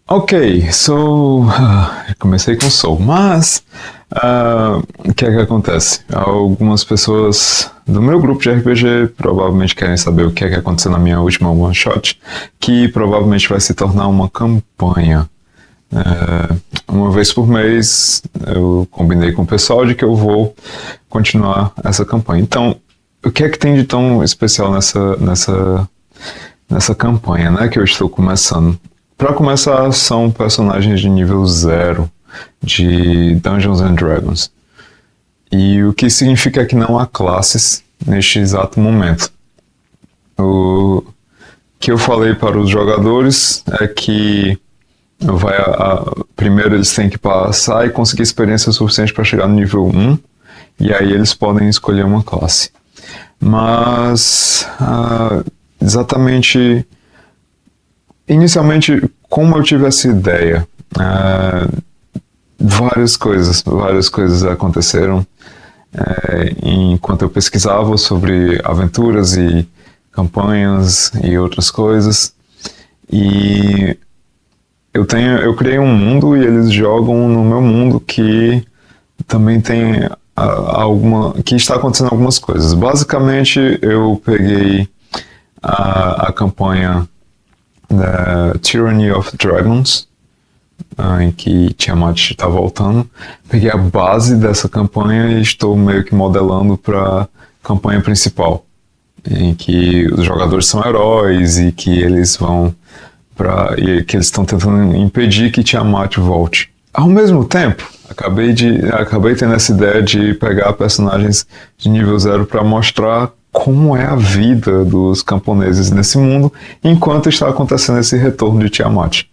Ok, comecei com Soul, mas o que é que acontece? Algumas pessoas do meu grupo de RPG provavelmente querem saber o que é que aconteceu na minha última one shot, que provavelmente vai se tornar uma campanha. Uma vez por mês eu combinei com o pessoal de que eu vou continuar essa campanha. Então, o que é que tem de tão especial nessa campanha, né, que eu estou começando? Para começar, são personagens de nível 0 de Dungeons and Dragons. E o que significa que não há classes neste exato momento. O que eu falei para os jogadores é que primeiro eles têm que passar e conseguir experiência suficiente para chegar no nível 1, e aí eles podem escolher uma classe. Mas exatamente inicialmente, como eu tive essa ideia, várias coisas aconteceram enquanto eu pesquisava sobre aventuras e campanhas e outras coisas. E eu criei um mundo e eles jogam no meu mundo que também tem que está acontecendo algumas coisas. Basicamente, eu peguei a campanha da Tyranny of Dragons, em que Tiamat está voltando. Peguei a base dessa campanha e estou meio que modelando para a campanha principal, em que os jogadores são heróis e que eles que eles estão tentando impedir que Tiamat volte. Ao mesmo tempo, acabei tendo essa ideia de pegar personagens de nível 0 para mostrar como é a vida dos camponeses nesse mundo enquanto está acontecendo esse retorno de Tiamat.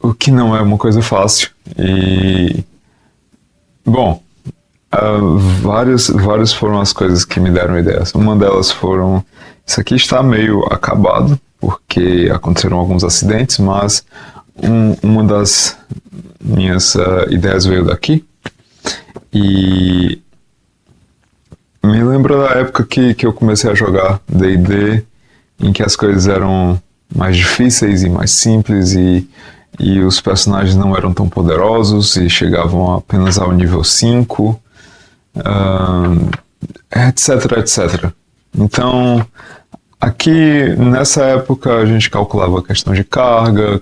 O que não é uma coisa fácil. E bom, várias foram as coisas que me deram ideias. Uma delas foram: isso aqui está meio acabado porque aconteceram alguns acidentes, mas uma das minhas ideias veio daqui. E me lembra da época que eu comecei a jogar D&D, em que as coisas eram mais difíceis e mais simples, e os personagens não eram tão poderosos e chegavam apenas ao nível 5, etc. Então, aqui nessa época a gente calculava a questão de carga,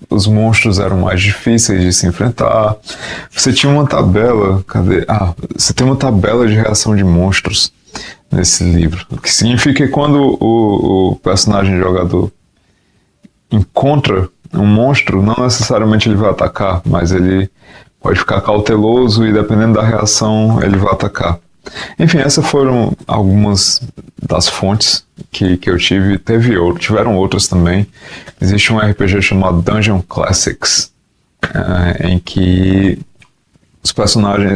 os monstros eram mais difíceis de se enfrentar. Você tinha uma tabela, você tem uma tabela de reação de monstros nesse livro, o que significa que quando o personagem jogador encontra um monstro, não necessariamente ele vai atacar, mas ele pode ficar cauteloso e dependendo da reação ele vai atacar. Enfim, essas foram algumas das fontes que eu tive. Tiveram outras também. Existe um RPG chamado Dungeon Classics, em que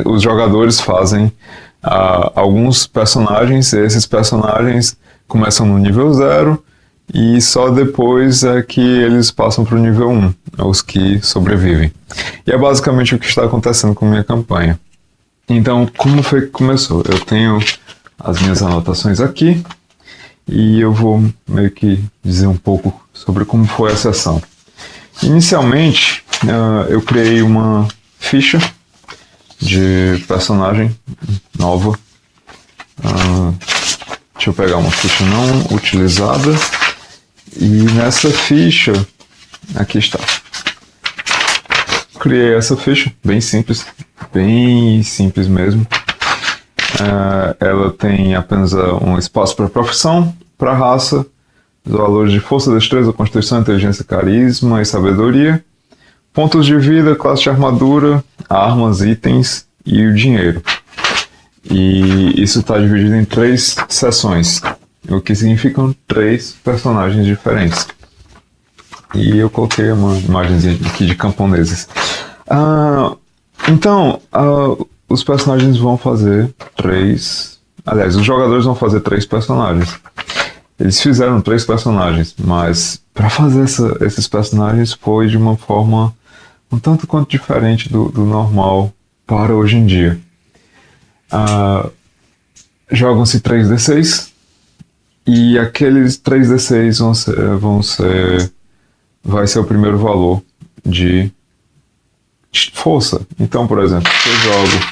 os jogadores fazem alguns personagens, e esses personagens começam no nível 0 e só depois é que eles passam para o nível 1, os que sobrevivem. E é basicamente o que está acontecendo com a minha campanha. Então, como foi que começou? Eu tenho as minhas anotações aqui e eu vou meio que dizer um pouco sobre como foi a sessão. Inicialmente, eu criei uma ficha de personagem nova. Deixa eu pegar uma ficha não utilizada. E nessa ficha, aqui está. Criei essa ficha, bem simples mesmo. Ela tem apenas um espaço para profissão, para raça, os valores de força, destreza, constituição, inteligência, carisma e sabedoria, pontos de vida, classe de armadura, armas, itens e o dinheiro. E isso está dividido em 3 seções, o que significam 3 personagens diferentes. E eu coloquei uma imagenzinha aqui de camponeses. Então, os personagens vão fazer 3... Aliás, os jogadores vão fazer 3 personagens. Eles fizeram 3 personagens, mas para fazer esses personagens foi de uma forma um tanto quanto diferente do normal para hoje em dia. Jogam-se 3d6 e aqueles 3d6 vão ser vai ser o primeiro valor de força. Então, por exemplo, se eu jogo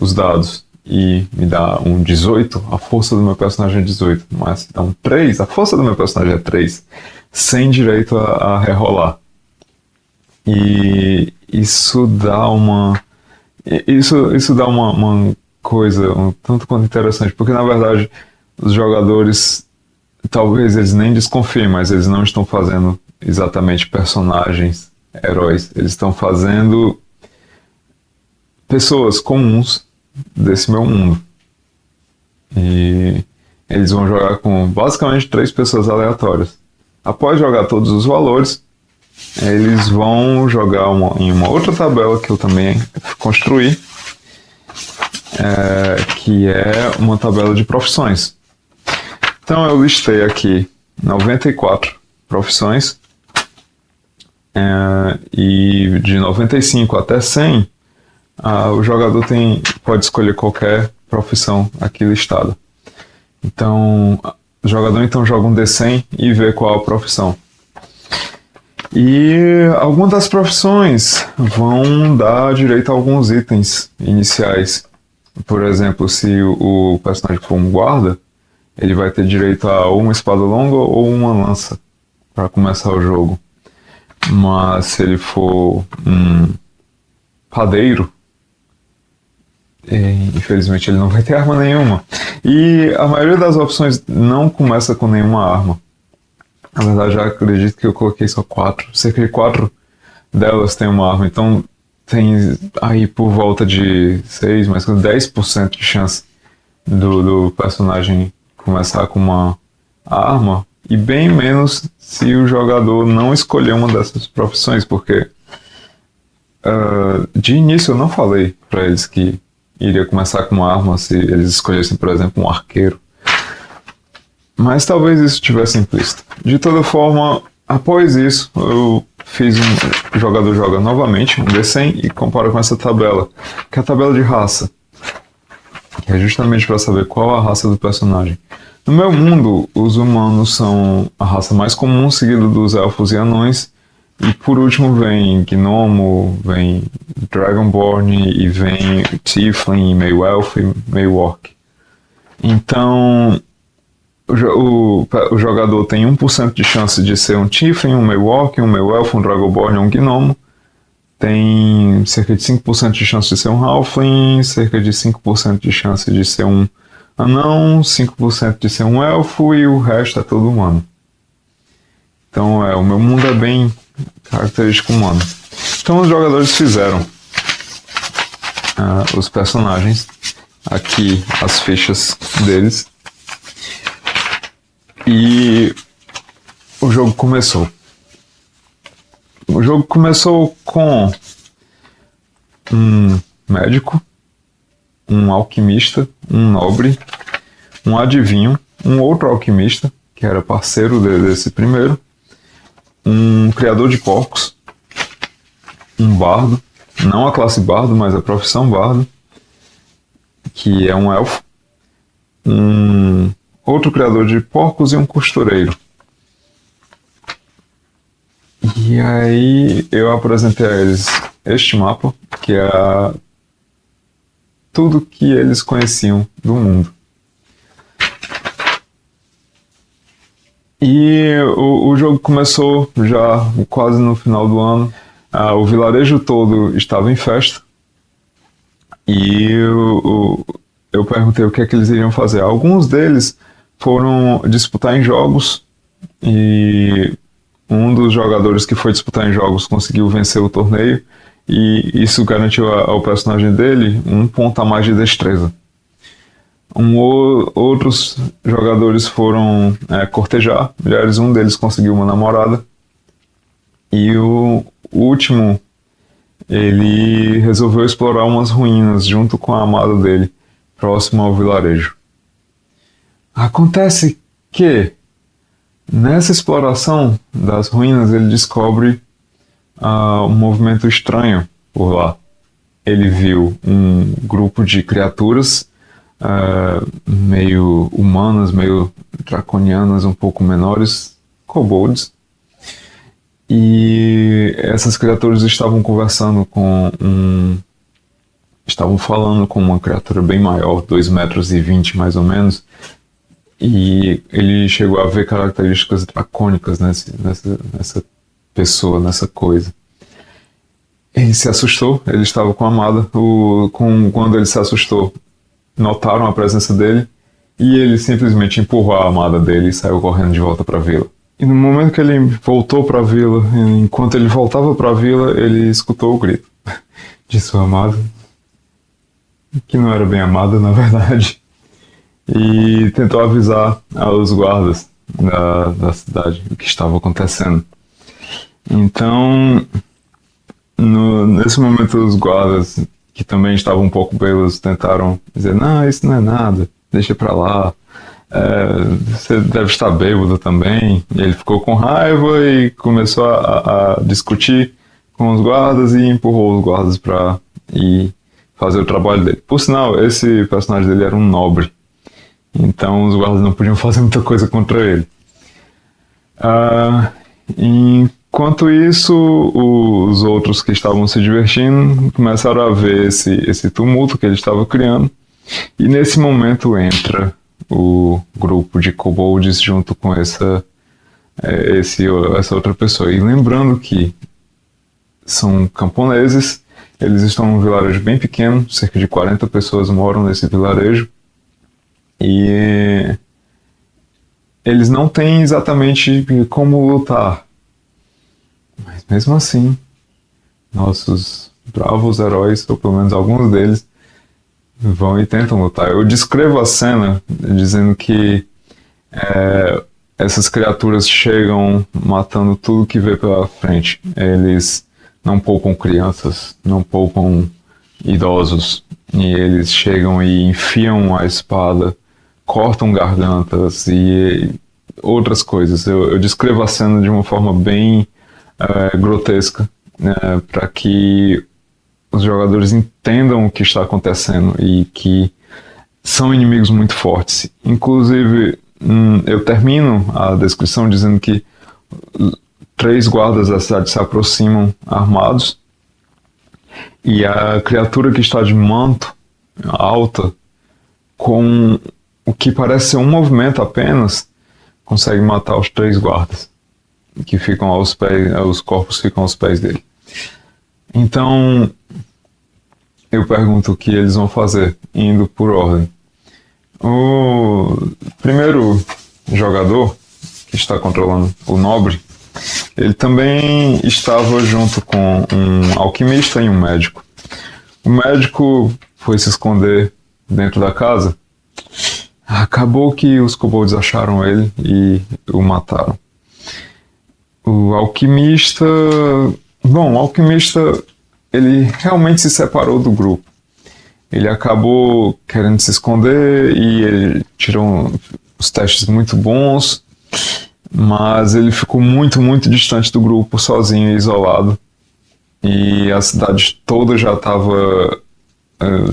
os dados e me dá um 18, a força do meu personagem é 18, mas se dá um 3, a força do meu personagem é 3, sem direito a rerolar. E isso dá uma uma coisa um tanto quanto interessante, porque na verdade os jogadores talvez eles nem desconfiem, mas eles não estão fazendo exatamente personagens, heróis, eles estão fazendo pessoas comuns desse meu mundo. E eles vão jogar com basicamente 3 pessoas aleatórias. Após jogar todos os valores, eles vão jogar em uma outra tabela que eu também construí, que é uma tabela de profissões. Então eu listei aqui 94 profissões, e de 95 até 100, o jogador pode escolher qualquer profissão aqui listada. Então o jogador joga um D100 e vê qual a profissão. E algumas das profissões vão dar direito a alguns itens iniciais. Por exemplo, se o personagem for um guarda, ele vai ter direito a ou uma espada longa ou uma lança para começar o jogo. Mas se ele for um padeiro, infelizmente ele não vai ter arma nenhuma. E a maioria das opções não começa com nenhuma arma. Na verdade, já acredito que eu coloquei só 4. Cerca de 4 delas tem uma arma. Então tem aí por volta de 6, mais ou menos 10% de chance do personagem começar com uma arma. E bem menos se o jogador não escolher uma dessas profissões. Porque de início eu não falei para eles que iria começar com uma arma se eles escolhessem, por exemplo, um arqueiro. Mas talvez isso estivesse implícito. De toda forma, após isso, eu fiz o jogador joga novamente um D100 e compara com essa tabela, que é a tabela de raça, que é justamente para saber qual a raça do personagem. No meu mundo, os humanos são a raça mais comum, seguido dos elfos e anões, e por último vem Gnomo, vem Dragonborn e vem Tiefling, meio elfo e meio orc. Então o jogador tem 1% de chance de ser um Tiefling, um meio orc, um meio elfo, um Dragonborn ou um Gnomo. Tem cerca de 5% de chance de ser um Halfling, cerca de 5% de chance de ser um anão, 5% de ser um elfo e o resto é todo humano. Então o meu mundo é bem característico humano. Então os jogadores fizeram os personagens, aqui as fichas deles, e o jogo começou. O jogo começou com um médico, um alquimista, um nobre, um adivinho, um outro alquimista, que era parceiro desse primeiro, um criador de porcos, um bardo, não a classe bardo, mas a profissão bardo, que é um elfo, um outro criador de porcos e um costureiro. E aí eu apresentei a eles este mapa, que era tudo que eles conheciam do mundo. E o jogo começou já quase no final do ano. O vilarejo todo estava em festa. E eu perguntei o que é que eles iriam fazer. Alguns deles foram disputar em jogos, e um dos jogadores que foi disputar em jogos conseguiu vencer o torneio, e isso garantiu ao personagem dele um ponto a mais de destreza. Outros jogadores foram cortejar mulheres, um deles conseguiu uma namorada, e o último, ele resolveu explorar umas ruínas junto com a amada dele, próximo ao vilarejo. Acontece que, nessa exploração das ruínas, ele descobre um movimento estranho por lá. Ele viu um grupo de criaturas meio humanas, meio draconianas, um pouco menores, kobolds. E essas criaturas estavam conversando estavam falando com uma criatura bem maior, 2,20 metros mais ou menos, e ele chegou a ver características dracônicas nessa pessoa, nessa coisa. Ele se assustou, ele estava com a amada. Quando ele se assustou, notaram a presença dele e ele simplesmente empurrou a amada dele e saiu correndo de volta para a vila. E no momento que ele voltou para a vila, enquanto ele voltava para a vila, ele escutou o grito de sua amada, que não era bem amada, na verdade, e tentou avisar aos guardas da cidade o que estava acontecendo. Então, nesse momento, os guardas, que também estavam um pouco bêbados, tentaram dizer: não, isso não é nada, deixa pra lá, você deve estar bêbado também. E ele ficou com raiva e começou a discutir com os guardas e empurrou os guardas para ir fazer o trabalho dele. Por sinal, esse personagem dele era um nobre, então os guardas não podiam fazer muita coisa contra ele. Enquanto isso, os outros que estavam se divertindo começaram a ver esse tumulto que ele estava criando, e nesse momento entra o grupo de kobolds junto com essa outra pessoa. E lembrando que são camponeses, eles estão num vilarejo bem pequeno, cerca de 40 pessoas moram nesse vilarejo, e eles não têm exatamente como lutar. Mas mesmo assim, nossos bravos heróis, ou pelo menos alguns deles, vão e tentam lutar. Eu descrevo a cena dizendo que essas criaturas chegam matando tudo que vê pela frente. Eles não poupam crianças, não poupam idosos, e eles chegam e enfiam a espada, cortam gargantas e outras coisas. Eu descrevo a cena de uma forma bem grotesca, para que os jogadores entendam o que está acontecendo e que são inimigos muito fortes. Inclusive, eu termino a descrição dizendo que 3 guardas da cidade se aproximam armados, e a criatura que está de manto alta, com o que parece ser um movimento apenas, consegue matar os 3 guardas, que ficam aos pés, os corpos ficam aos pés dele. Então, eu pergunto o que eles vão fazer, indo por ordem. O primeiro jogador, que está controlando o nobre, ele também estava junto com um alquimista e um médico. O médico foi se esconder dentro da casa. Acabou que os kobolds acharam ele e o mataram. O alquimista... Bom, o alquimista, ele realmente se separou do grupo. Ele acabou querendo se esconder e ele tirou os testes muito bons, mas ele ficou muito, muito distante do grupo, sozinho e isolado. E a cidade toda já estava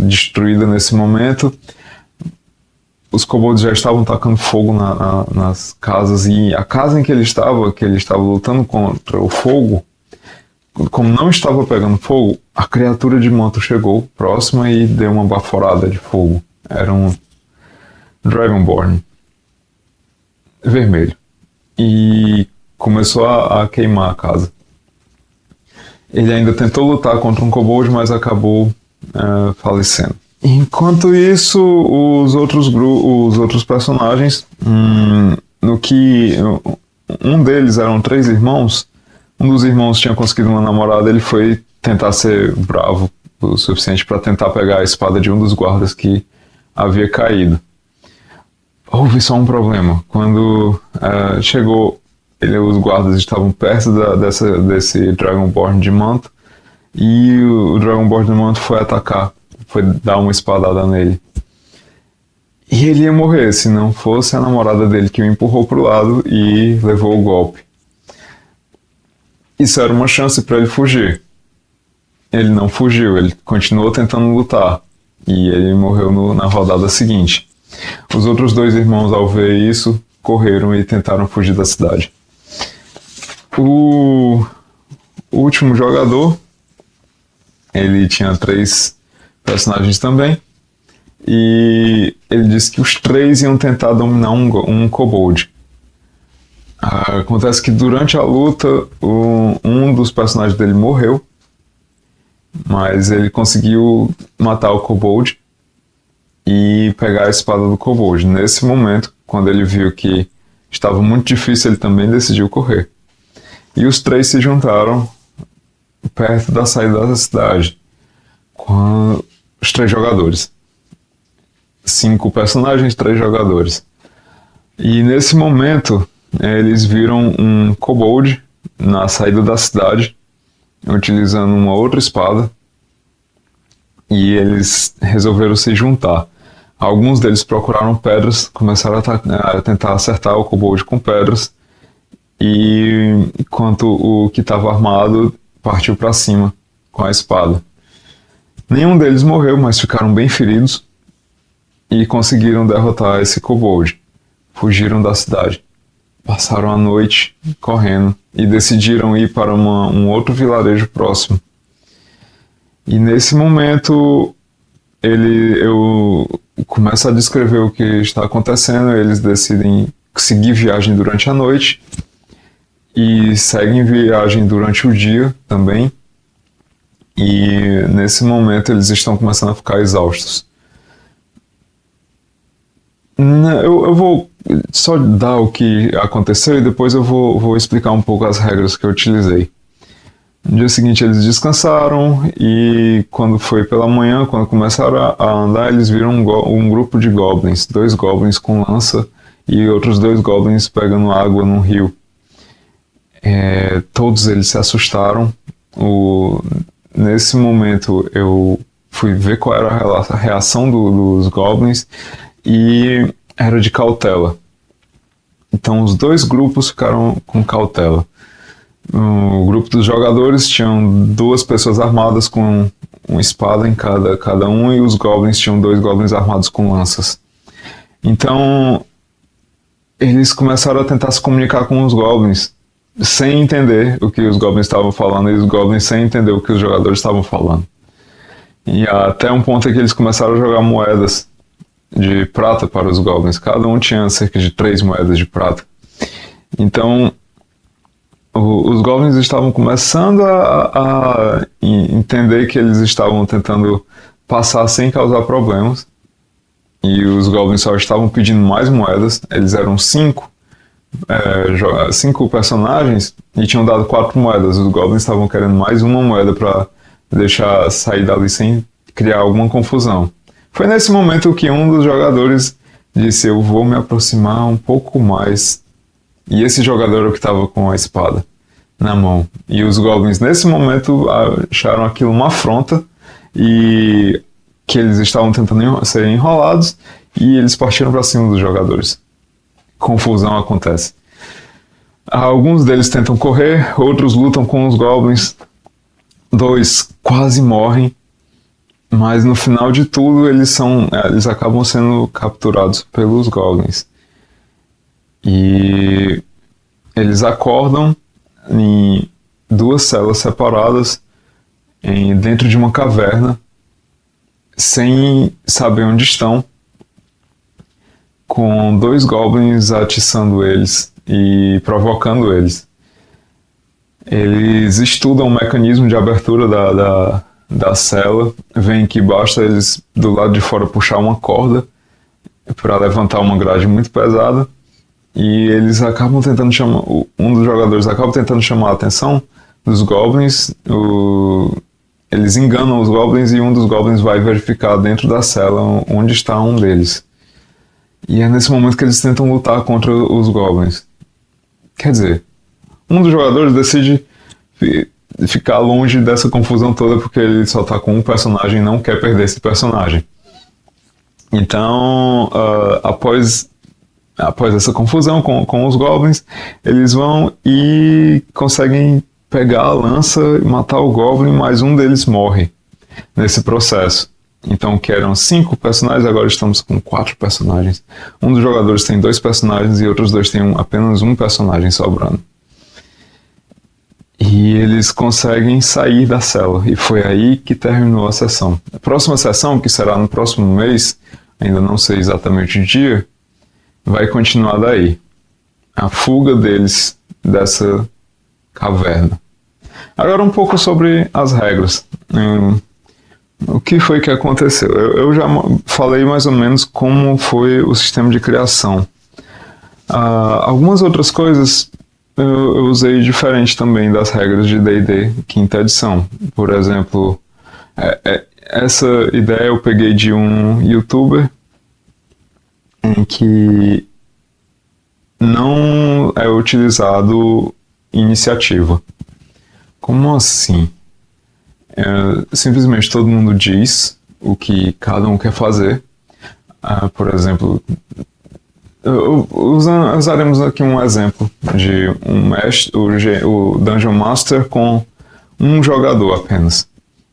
destruída nesse momento. Os kobolds já estavam tacando fogo nas casas, e a casa em que ele estava lutando contra o fogo, como não estava pegando fogo, a criatura de manto chegou próxima e deu uma baforada de fogo. Era um Dragonborn vermelho. E começou a queimar a casa. Ele ainda tentou lutar contra um kobold, mas acabou falecendo. Enquanto isso, os outros personagens, um deles eram 3 irmãos. Um dos irmãos tinha conseguido uma namorada, ele foi tentar ser bravo o suficiente para tentar pegar a espada de um dos guardas que havia caído. Houve só um problema. Quando chegou, os guardas estavam perto desse Dragonborn de manto, e o Dragonborn de manto foi atacar, foi dar uma espadada nele. E ele ia morrer se não fosse a namorada dele que o empurrou para o lado e levou o golpe. Isso era uma chance para ele fugir. Ele não fugiu, ele continuou tentando lutar. E ele morreu na rodada seguinte. Os outros 2 irmãos, ao ver isso, correram e tentaram fugir da cidade. O último jogador, ele tinha 3 personagens também, e ele disse que os 3 iam tentar dominar um kobold. Acontece que durante a luta, um dos personagens dele morreu, mas ele conseguiu matar o kobold e pegar a espada do kobold. Nesse momento, quando ele viu que estava muito difícil, ele também decidiu correr. E os 3 se juntaram perto da saída da cidade, com os 3 jogadores. 5 personagens, 3 jogadores. E nesse momento, eles viram um kobold na saída da cidade, utilizando uma outra espada, e eles resolveram se juntar. Alguns deles procuraram pedras, começaram a tentar acertar o kobold com pedras, e enquanto o que estava armado partiu para cima com a espada. Nenhum deles morreu, mas ficaram bem feridos e conseguiram derrotar esse kobold. Fugiram da cidade. Passaram a noite correndo e decidiram ir para um outro vilarejo próximo. E nesse momento eu começo a descrever o que está acontecendo. Eles decidem seguir viagem durante a noite e seguem viagem durante o dia também. E nesse momento eles estão começando a ficar exaustos. Eu vou só dar o que aconteceu e depois eu vou explicar um pouco as regras que eu utilizei. No dia seguinte eles descansaram e quando foi pela manhã, quando começaram a andar, eles viram um grupo de goblins, 2 goblins com lança e outros 2 goblins pegando água num rio. Todos eles se assustaram. Nesse momento eu fui ver qual era a reação dos goblins e era de cautela. Então os 2 grupos ficaram com cautela. O grupo dos jogadores tinham 2 pessoas armadas com uma espada em cada um, e os goblins tinham 2 goblins armados com lanças. Então eles começaram a tentar se comunicar com os goblins sem entender o que os goblins estavam falando, e os goblins sem entender o que os jogadores estavam falando. E até um ponto em que eles começaram a jogar moedas de prata para os goblins. Cada um tinha cerca de 3 moedas de prata. Então os goblins estavam começando a entender que eles estavam tentando passar sem causar problemas, e os goblins só estavam pedindo mais moedas. Eles eram 5 personagens e tinham dado 4 moedas. Os goblins estavam querendo mais uma moeda para deixar sair dali sem criar alguma confusão. Foi nesse momento que um dos jogadores disse: eu vou me aproximar um pouco mais. E esse jogador era o que estava com a espada na mão. E os goblins nesse momento acharam aquilo uma afronta, e que eles estavam tentando ser enrolados, e eles partiram para cima dos jogadores. Confusão acontece. Alguns deles tentam correr, outros lutam com os goblins. 2 quase morrem, mas no final de tudo eles acabam sendo capturados pelos goblins. E eles acordam em 2 celas separadas dentro de uma caverna, sem saber onde estão, com 2 goblins atiçando eles e provocando eles. Eles estudam o mecanismo de abertura da cela, veem que basta eles do lado de fora puxar uma corda para levantar uma grade muito pesada, e eles acabam tentando chamar, um dos jogadores acaba tentando chamar a atenção dos goblins. Eles enganam os goblins e um dos goblins vai verificar dentro da cela onde está um deles. E é nesse momento que eles tentam lutar contra os goblins. Quer dizer, um dos jogadores decide ficar longe dessa confusão toda porque ele só está com um personagem e não quer perder esse personagem. Então, após essa confusão com os goblins, eles vão e conseguem pegar a lança e matar o goblin, mas um deles morre nesse processo. Então, que eram 5 personagens, agora estamos com 4 personagens. Um dos jogadores tem 2 personagens e outros 2 têm apenas um personagem sobrando. E eles conseguem sair da cela. E foi aí que terminou a sessão. A próxima sessão, que será no próximo mês, ainda não sei exatamente o dia, vai continuar daí. A fuga deles dessa caverna. Agora um pouco sobre as regras. O que foi que aconteceu? Eu já falei mais ou menos como foi o sistema de criação. Algumas outras coisas eu usei diferente também das regras de D&D quinta edição. Por exemplo, essa ideia eu peguei de um youtuber em que não é utilizado iniciativa. Como assim? Simplesmente todo mundo diz o que cada um quer fazer. Por exemplo, usaremos aqui um exemplo de um mestre, o Dungeon Master com um jogador apenas.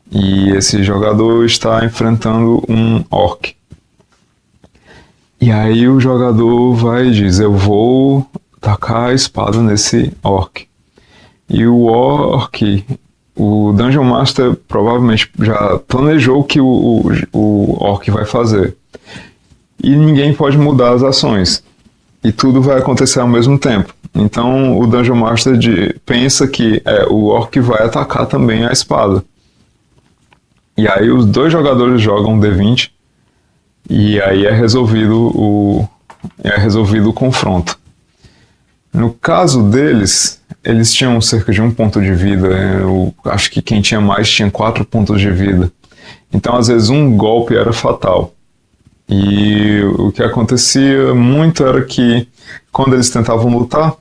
E esse jogador está enfrentando um orc. E aí o jogador vai e diz, eu vou tacar a espada nesse orc. E o orc, o Dungeon Master provavelmente já planejou o que o orc vai fazer. E ninguém pode mudar as ações. E tudo vai acontecer ao mesmo tempo. Então o Dungeon Master pensa que o orc vai atacar também a espada. E aí os dois jogadores jogam um D20 e aí é resolvido o confronto. No caso deles, eles tinham cerca de 1 ponto de vida. Eu acho que quem tinha mais tinha 4 pontos de vida. Então às vezes um golpe era fatal. E o que acontecia muito era que quando eles tentavam lutar,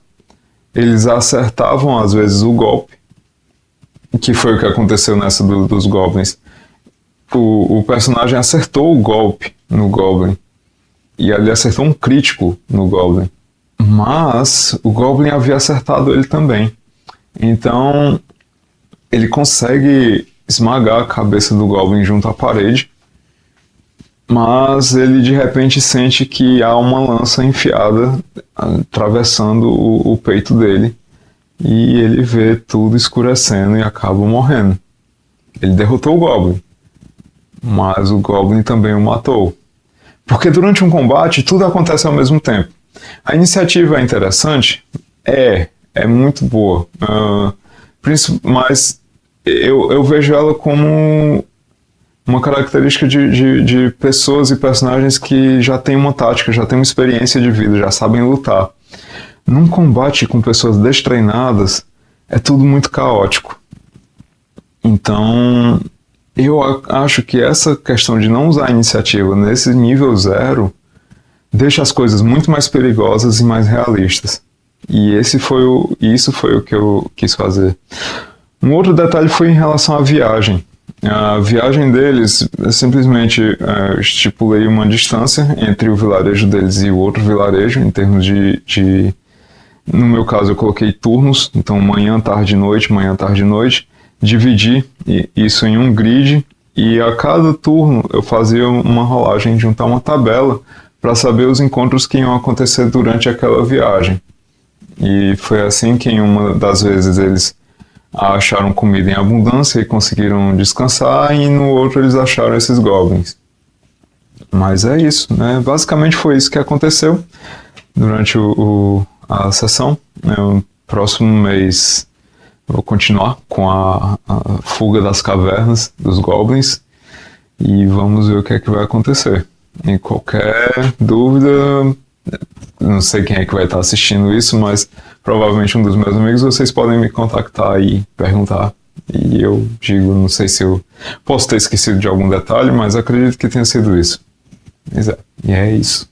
eles acertavam às vezes o golpe, que foi o que aconteceu nessa dos goblins. O personagem acertou o golpe no goblin e ele acertou um crítico no goblin, mas o goblin havia acertado ele também. Então ele consegue esmagar a cabeça do goblin junto à parede, mas ele de repente sente que há uma lança enfiada atravessando o peito dele e ele vê tudo escurecendo e acaba morrendo. Ele derrotou o goblin, mas o goblin também o matou. Porque durante um combate tudo acontece ao mesmo tempo. A iniciativa é interessante? É muito boa. Mas eu vejo ela como uma característica de pessoas e personagens que já têm uma tática, já têm uma experiência de vida, já sabem lutar. Num combate com pessoas destreinadas, é tudo muito caótico. Então, eu acho que essa questão de não usar a iniciativa nesse nível 0 deixa as coisas muito mais perigosas e mais realistas. E isso foi o que eu quis fazer. Um outro detalhe foi em relação à viagem. A viagem deles, simplesmente estipulei uma distância entre o vilarejo deles e o outro vilarejo, em termos de... No meu caso, eu coloquei turnos, então manhã, tarde, noite, dividi isso em um grid, e a cada turno eu fazia uma rolagem junto a uma tabela para saber os encontros que iam acontecer durante aquela viagem. E foi assim que em uma das vezes eles acharam comida em abundância e conseguiram descansar, e no outro eles acharam esses goblins. Mas é isso, né? Basicamente foi isso que aconteceu durante a sessão. No próximo mês eu vou continuar com a fuga das cavernas dos goblins e vamos ver o que é que vai acontecer. E qualquer dúvida, não sei quem é que vai estar assistindo isso, mas provavelmente um dos meus amigos, vocês podem me contactar e perguntar. E eu digo, não sei se eu posso ter esquecido de algum detalhe, mas acredito que tenha sido isso. E é isso.